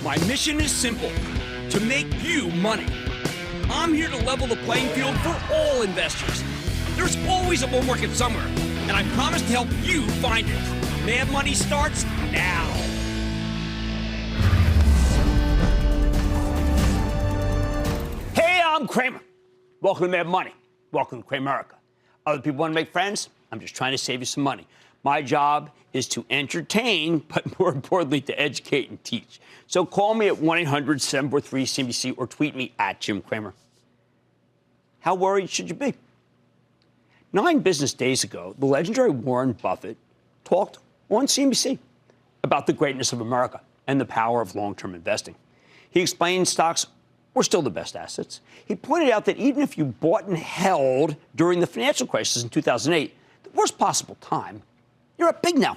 My mission is simple, to make you money. I'm here to level the playing field for all investors. There's always a bull market somewhere, and I promise to help you find it. Mad Money starts now. Hey, I'm Cramer. Welcome to Mad Money. Welcome to Cramerica. Other people want to make friends? I'm just trying to save you some money. My job is to entertain, but more importantly, to educate and teach. So call me at 1-800-743-CNBC or tweet me at Jim Cramer. How worried should you be? 9 business days ago, the legendary Warren Buffett talked on CNBC about the greatness of America and the power of long-term investing. He explained stocks were still the best assets. He pointed out that even if you bought and held during the financial crisis in 2008, the worst possible time, you're up big now.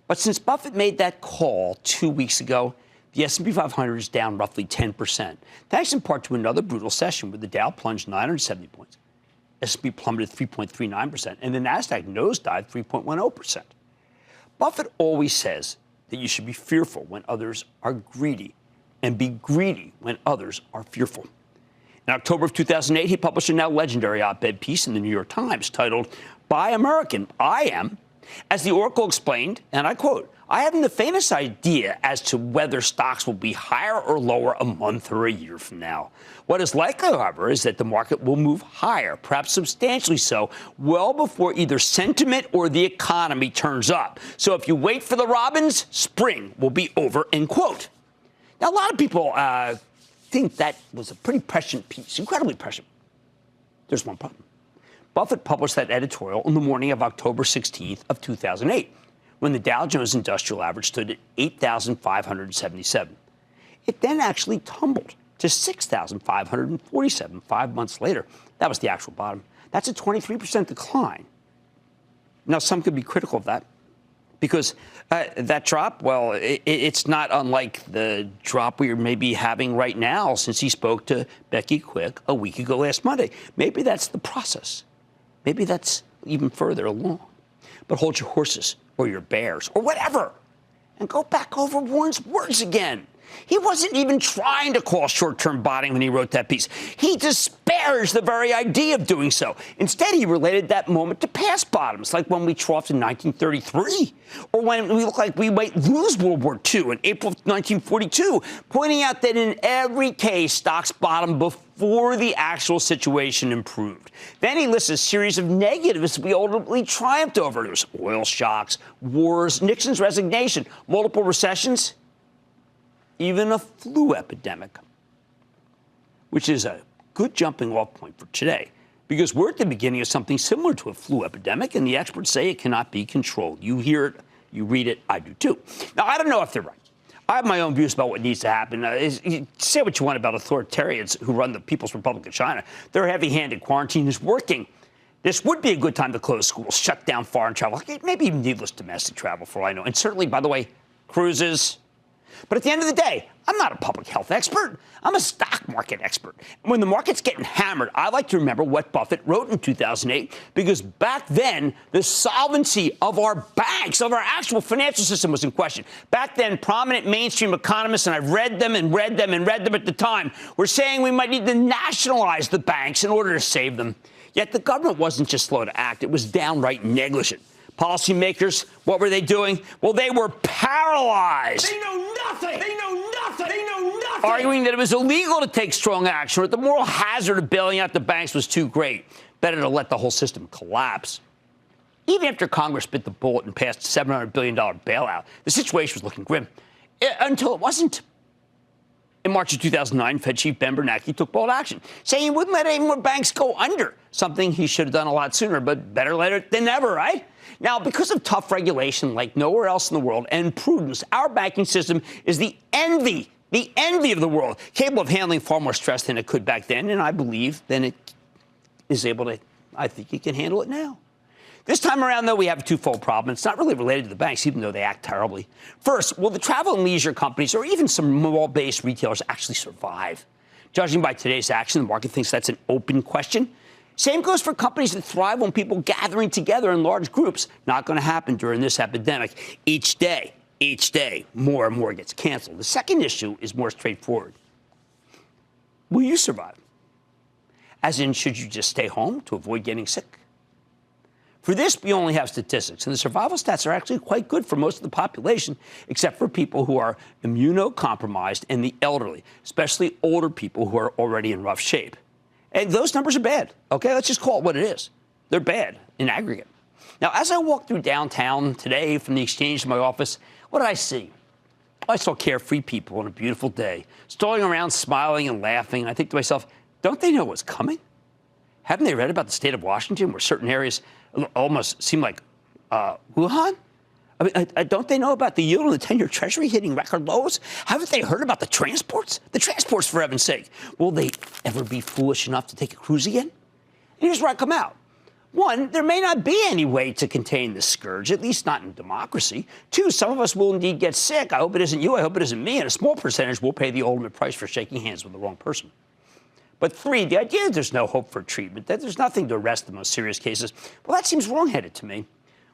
But since Buffett made that call 2 weeks ago, the S&P 500 is down roughly 10%, thanks in part to another brutal session where the Dow plunged 970 points, S&P plummeted 3.39%, and the Nasdaq nosedived 3.10%. Buffett always says that you should be fearful when others are greedy and be greedy when others are fearful. In October of 2008, he published a now legendary op-ed piece in the New York Times titled, "Buy American, I Am." As the Oracle explained, and I quote, "I haven't the faintest idea as to whether stocks will be higher or lower a month or a year from now. What is likely, however, is that the market will move higher, perhaps substantially so, well before either sentiment or the economy turns up. So if you wait for the robins, spring will be over," end quote. Now, a lot of people think that was a pretty prescient piece, incredibly prescient. There's one problem. Buffett published that editorial on the morning of October 16th of 2008, when the Dow Jones Industrial Average stood at 8,577. It then actually tumbled to 6,547 5 months later. That was the actual bottom. That's a 23% decline. Now, some could be critical of that because that drop, well, it's not unlike the drop we may be having right now since he spoke to Becky Quick a week ago last Monday. Maybe that's the process. Maybe that's even further along. But hold your horses or your bears or whatever and go back over Warren's words again. He wasn't even trying to call short-term bottoming when he wrote that piece. He disparaged the very idea of doing so. Instead, he related that moment to past bottoms, like when we troughed in 1933, or when we looked like we might lose World War II in April of 1942, pointing out that in every case, stocks bottomed before the actual situation improved. Then he lists a series of negatives we ultimately triumphed over. There's oil shocks, wars, Nixon's resignation, multiple recessions, even a flu epidemic, which is a good jumping off point for today, because we're at the beginning of something similar to a flu epidemic, and the experts say it cannot be controlled. You hear it, you read it, I do too. Now, I don't know if they're right. I have my own views about what needs to happen. Say what you want about authoritarians who run the People's Republic of China. Their heavy-handed quarantine is working. This would be a good time to close schools, shut down foreign travel, maybe even needless domestic travel, for all I know. And certainly, by the way, cruises. But at the end of the day, I'm not a public health expert. I'm a stock market expert. And when the market's getting hammered, I like to remember what Buffett wrote in 2008, because back then, the solvency of our banks, of our actual financial system was in question. Back then, prominent mainstream economists, and I've read them and read them and read them at the time, were saying we might need to nationalize the banks in order to save them. Yet the government wasn't just slow to act. It was downright negligent. Policymakers, what were they doing? Well, they were paralyzed. They know nothing. They know nothing. They know nothing. Arguing that it was illegal to take strong action, or that the moral hazard of bailing out the banks was too great. Better to let the whole system collapse. Even after Congress bit the bullet and passed a $700 billion bailout, the situation was looking grim. Until it wasn't. In March of 2009, Fed Chief Ben Bernanke took bold action, saying he wouldn't let any more banks go under, something he should have done a lot sooner, but better later than never, right? Now, because of tough regulation like nowhere else in the world and prudence, our banking system is the envy of the world, capable of handling far more stress than it could back then, and I believe than it is able to. I think it can handle it now. This time around, though, we have a twofold problem. It's not really related to the banks, even though they act terribly. First, will the travel and leisure companies, or even some mall-based retailers, actually survive? Judging by today's action, the market thinks that's an open question. Same goes for companies that thrive on people gathering together in large groups. Not going to happen during this epidemic. Each day, Each day, more and more gets canceled. The second issue is more straightforward. Will you survive? As in, should you just stay home to avoid getting sick? For this, we only have statistics, and the survival stats are actually quite good for most of the population, except for people who are immunocompromised and the elderly, especially older people who are already in rough shape. And those numbers are bad, okay? Let's just call it what it is. They're bad in aggregate. Now, as I walked through downtown today from the exchange to my office, what did I see? I saw carefree people on a beautiful day, strolling around, smiling and laughing. I think to myself, don't they know what's coming? Haven't they read about the state of Washington, where certain areas almost seem like Wuhan? I mean, don't they know about the yield on the 10-year Treasury hitting record lows? Haven't they heard about the transports? The transports, for heaven's sake. Will they ever be foolish enough to take a cruise again? And here's where I come out. One, there may not be any way to contain the scourge, at least not in democracy. Two, some of us will indeed get sick. I hope it isn't you. I hope it isn't me. And a small percentage will pay the ultimate price for shaking hands with the wrong person. But three, the idea that there's no hope for treatment, that there's nothing to arrest the most serious cases, well, that seems wrong-headed to me.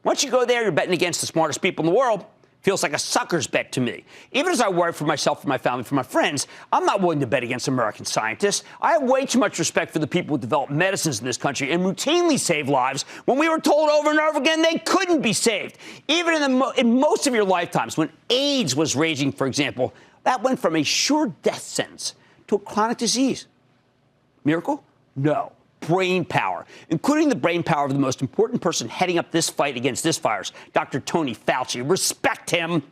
Once you go there, you're betting against the smartest people in the world. Feels like a sucker's bet to me. Even as I worry for myself, for my family, for my friends, I'm not willing to bet against American scientists. I have way too much respect for the people who develop medicines in this country and routinely save lives when we were told over and over again they couldn't be saved. Even in most of your lifetimes, when AIDS was raging, for example, that went from a sure death sentence to a chronic disease. Miracle? No. Brain power, including the brain power of the most important person heading up this fight against this virus, Dr. Tony Fauci. Respect him.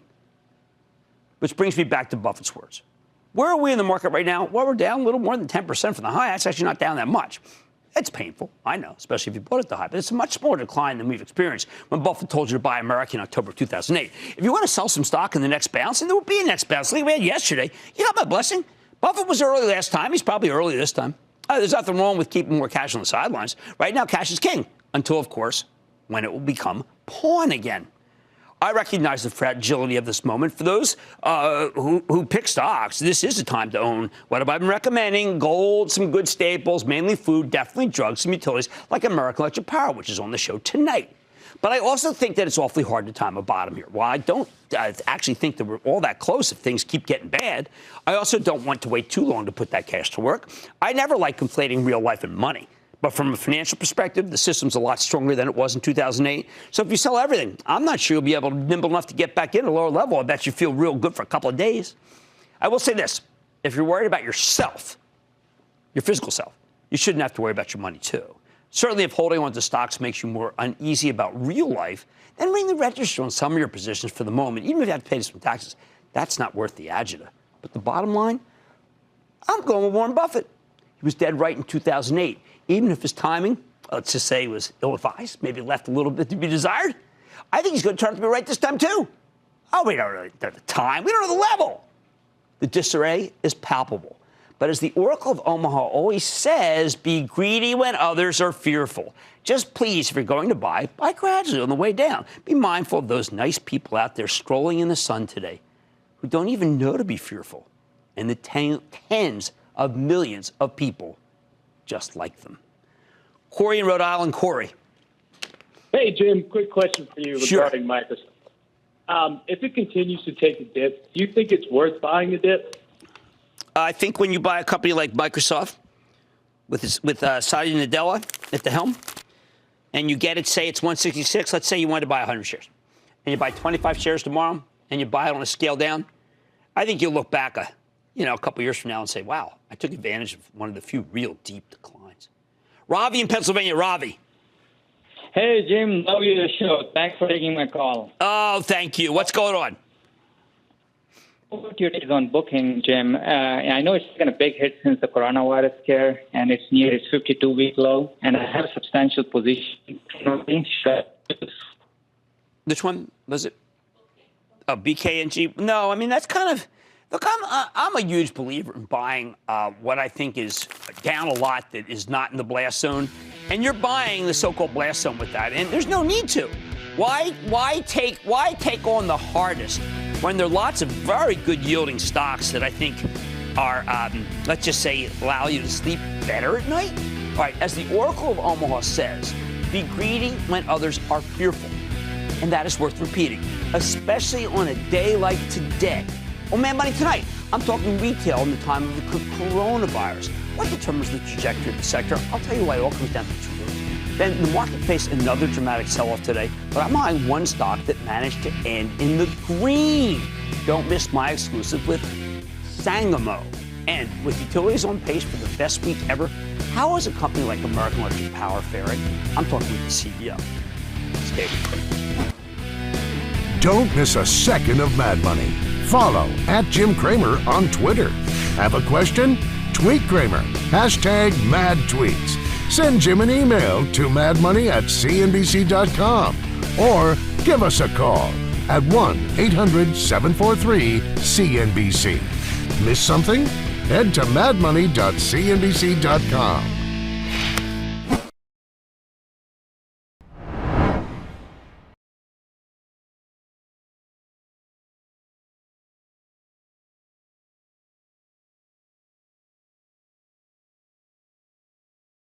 Which brings me back to Buffett's words. Where are we in the market right now? Well, we're down a little more than 10% from the high. That's actually not down that much. It's painful, I know, especially if you bought at the high, but it's a much smaller decline than we've experienced when Buffett told you to buy America in October of 2008. If you want to sell some stock in the next bounce, and there will be a next bounce like we had yesterday, you got my blessing. Buffett was early last time. He's probably early this time. There's nothing wrong with keeping more cash on the sidelines. Right now, cash is king, until, of course, when it will become pawn again. I recognize the fragility of this moment. For those who pick stocks, this is a time to own. What have I been recommending? Gold, some good staples, mainly food, definitely drugs, some utilities, like American Electric Power, which is on the show tonight. But I also think that it's awfully hard to time a bottom here. While I don't actually think that we're all that close if things keep getting bad, I also don't want to wait too long to put that cash to work. I never like conflating real life and money. But from a financial perspective, the system's a lot stronger than it was in 2008. So if you sell everything, I'm not sure you'll be able to nimble enough to get back in at a lower level. I bet you feel real good for a couple of days. I will say this. If you're worried about yourself, your physical self, you shouldn't have to worry about your money, too. Certainly, if holding on to stocks makes you more uneasy about real life, then ring the register on some of your positions for the moment, even if you have to pay some taxes. That's not worth the agita. But the bottom line, I'm going with Warren Buffett. He was dead right in 2008. Even if his timing, let's just say, was ill-advised, maybe left a little bit to be desired, I think he's going to turn out to be right this time, too. Oh, we don't really know the time. We don't know the level. The disarray is palpable. But as the Oracle of Omaha always says, be greedy when others are fearful. Just please, if you're going to buy gradually on the way down. Be mindful of those nice people out there strolling in the sun today who don't even know to be fearful, and the tens of millions of people just like them. Corey in Rhode Island. Corey. Hey, Jim, quick question for you regarding Microsoft. If it continues to take a dip, do you think it's worth buying a dip? I think when you buy a company like Microsoft with Satya Nadella at the helm, and you get it, say it's 166, let's say you wanted to buy 100 shares, and you buy 25 shares tomorrow, and you buy it on a scale down, I think you'll look back a couple years from now and say, wow, I took advantage of one of the few real deep declines. Ravi in Pennsylvania. Ravi. Hey, Jim, love your show. Thanks for taking my call. Oh, thank you. What's going on? What your take is on booking, Jim? I know it's taken a big hit since the coronavirus scare, and it's near its 52-week low, and I have a substantial position. Which one was it? Oh, BKNG? No, I mean, that's kind of... Look, I'm a huge believer in buying what I think is down a lot that is not in the blast zone, and you're buying the so-called blast zone with that, and there's no need to. Why take on the hardest when there are lots of very good yielding stocks that I think are, let's just say, allow you to sleep better at night? All right, as the Oracle of Omaha says, be greedy when others are fearful, and that is worth repeating. especially on a day like today. On Mad Money tonight, I'm talking retail in the time of the coronavirus. What determines the trajectory of the sector? I'll tell you why it all comes down to two words. Then the market faced another dramatic sell-off today, but I'm eyeing one stock that managed to end in the green. Don't miss my exclusive with Sangamo. And with utilities on pace for the best week ever, how is a company like American Electric Power faring? I'm talking with the CEO. Stay with me. Don't miss a second of Mad Money. Follow @Jim Cramer on Twitter. Have a question? Tweet Cramer. #MadTweets. Send Jim an email to madmoney@cnbc.com or give us a call at 1-800-743-CNBC. Miss something? Head to madmoney.cnbc.com.